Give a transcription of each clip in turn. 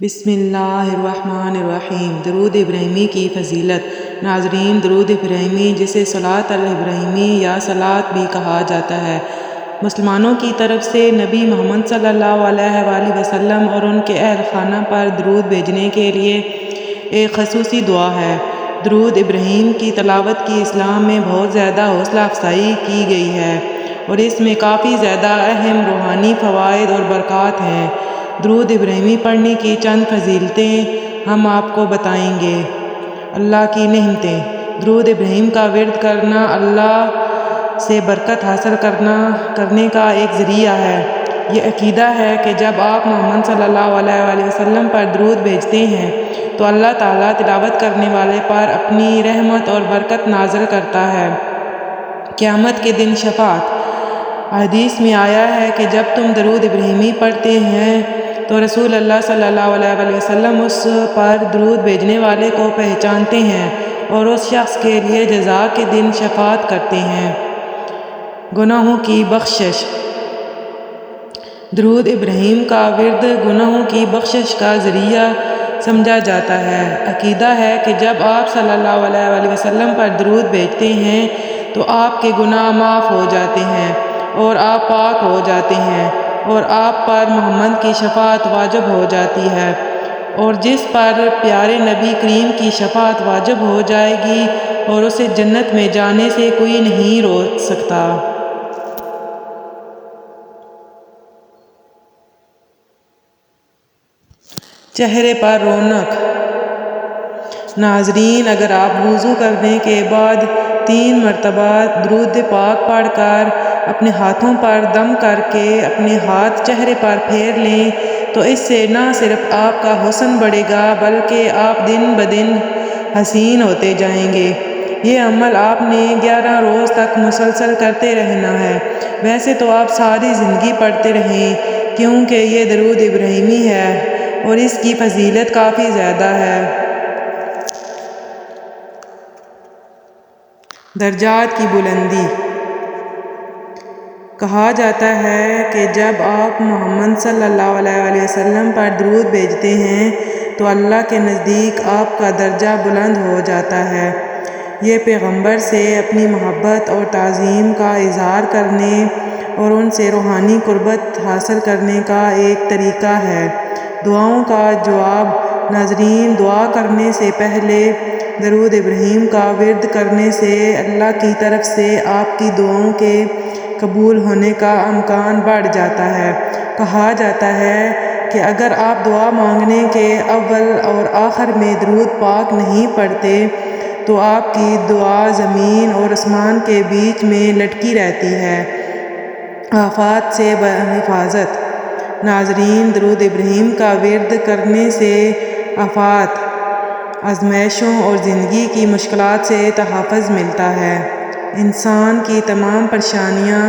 بسم اللہ الرحمن الرحیم۔ درود ابراہیمی کی فضیلت۔ ناظرین، درود ابراہیمی جسے صلاۃ الابراہیمی یا صلاۃ بھی کہا جاتا ہے، مسلمانوں کی طرف سے نبی محمد صلی اللہ علیہ وآلہ وسلم اور ان کے اہل خانہ پر درود بھیجنے کے لیے ایک خصوصی دعا ہے۔ درود ابراہیم کی تلاوت کی اسلام میں بہت زیادہ حوصلہ افزائی کی گئی ہے اور اس میں کافی زیادہ اہم روحانی فوائد اور برکات ہیں۔ درود ابراہیمی پڑھنے کی چند فضیلتیں ہم آپ کو بتائیں گے۔ اللہ کی نعمتیں۔ درود ابراہیم کا ورد کرنا اللہ سے برکت حاصل کرنے کا ایک ذریعہ ہے۔ یہ عقیدہ ہے کہ جب آپ محمد صلی اللہ علیہ وآلہ وسلم پر درود بھیجتے ہیں تو اللہ تعالیٰ تلاوت کرنے والے پر اپنی رحمت اور برکت نازل کرتا ہے۔ قیامت کے دن شفاعت۔ حدیث میں آیا ہے کہ جب تم درود ابراہیمی پڑھتے ہیں تو رسول اللہ صلی اللہ علیہ وآلہ وسلم اس پر درود بھیجنے والے کو پہچانتے ہیں اور اس شخص کے لیے جزا کے دن شفاعت کرتے ہیں۔ گناہوں کی بخشش۔ درود ابراہیم کا ورد گناہوں کی بخشش کا ذریعہ سمجھا جاتا ہے۔ عقیدہ ہے کہ جب آپ صلی اللہ علیہ وآلہ وسلم پر درود بھیجتے ہیں تو آپ کے گناہ معاف ہو جاتے ہیں اور آپ پاک ہو جاتے ہیں اور آپ پر محمد کی شفاعت واجب ہو جاتی ہے، اور جس پر پیارے نبی کریم کی شفاعت واجب ہو جائے گی اور اسے جنت میں جانے سے کوئی نہیں روک سکتا۔ چہرے پر رونق۔ ناظرین، اگر آپ وضو کرنے کے بعد 3 مرتبہ درود پاک پڑھ کر اپنے ہاتھوں پر دم کر کے اپنے ہاتھ چہرے پر پھیر لیں تو اس سے نہ صرف آپ کا حسن بڑھے گا بلکہ آپ دن بدن حسین ہوتے جائیں گے۔ یہ عمل آپ نے 11 روز تک مسلسل کرتے رہنا ہے۔ ویسے تو آپ ساری زندگی پڑھتے رہیں کیونکہ یہ درود ابراہیمی ہے اور اس کی فضیلت کافی زیادہ ہے۔ درجات کی بلندی۔ کہا جاتا ہے کہ جب آپ محمد صلی اللہ علیہ وآلہ وسلم پر درود بھیجتے ہیں تو اللہ کے نزدیک آپ کا درجہ بلند ہو جاتا ہے۔ یہ پیغمبر سے اپنی محبت اور تعظیم کا اظہار کرنے اور ان سے روحانی قربت حاصل کرنے کا ایک طریقہ ہے۔ دعاؤں کا جواب۔ ناظرین، دعا کرنے سے پہلے درود ابراہیم کا ورد کرنے سے اللہ کی طرف سے آپ کی دعاؤں کے قبول ہونے کا امکان بڑھ جاتا ہے۔ کہا جاتا ہے کہ اگر آپ دعا مانگنے کے اول اور آخر میں درود پاک نہیں پڑھتے تو آپ کی دعا زمین اور آسمان کے بیچ میں لٹکی رہتی ہے۔ آفات سے حفاظت۔ ناظرین، درود ابراہیم کا ورد کرنے سے آفات، آزمائشوں اور زندگی کی مشکلات سے تحفظ ملتا ہے۔ انسان کی تمام پریشانیاں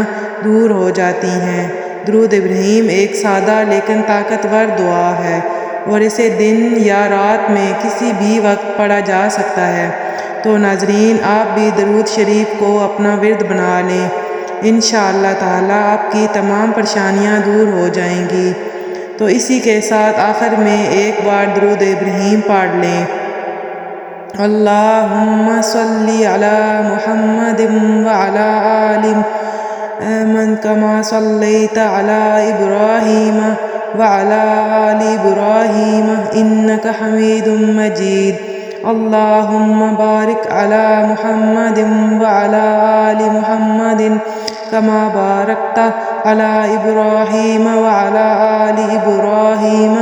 دور ہو جاتی ہیں۔ درود ابراہیم ایک سادہ لیکن طاقتور دعا ہے اور اسے دن یا رات میں کسی بھی وقت پڑھا جا سکتا ہے۔ تو ناظرین، آپ بھی درود شریف کو اپنا ورد بنا لیں۔ انشاءاللہ تعالیٰ آپ کی تمام پریشانیاں دور ہو جائیں گی۔ تو اسی کے ساتھ آخر میں ایک بار درود ابراہیم پڑھ لیں۔ اللہم صلی علی محمد وعلی آل محمد کما صلیت علی ابراہیم وعلی آل ابراہیم انک حمید مجید۔ اللہم بارک علی محمد وعلی آل محمد کما بارکت علی ابراہیم وعلی آل ابراہیم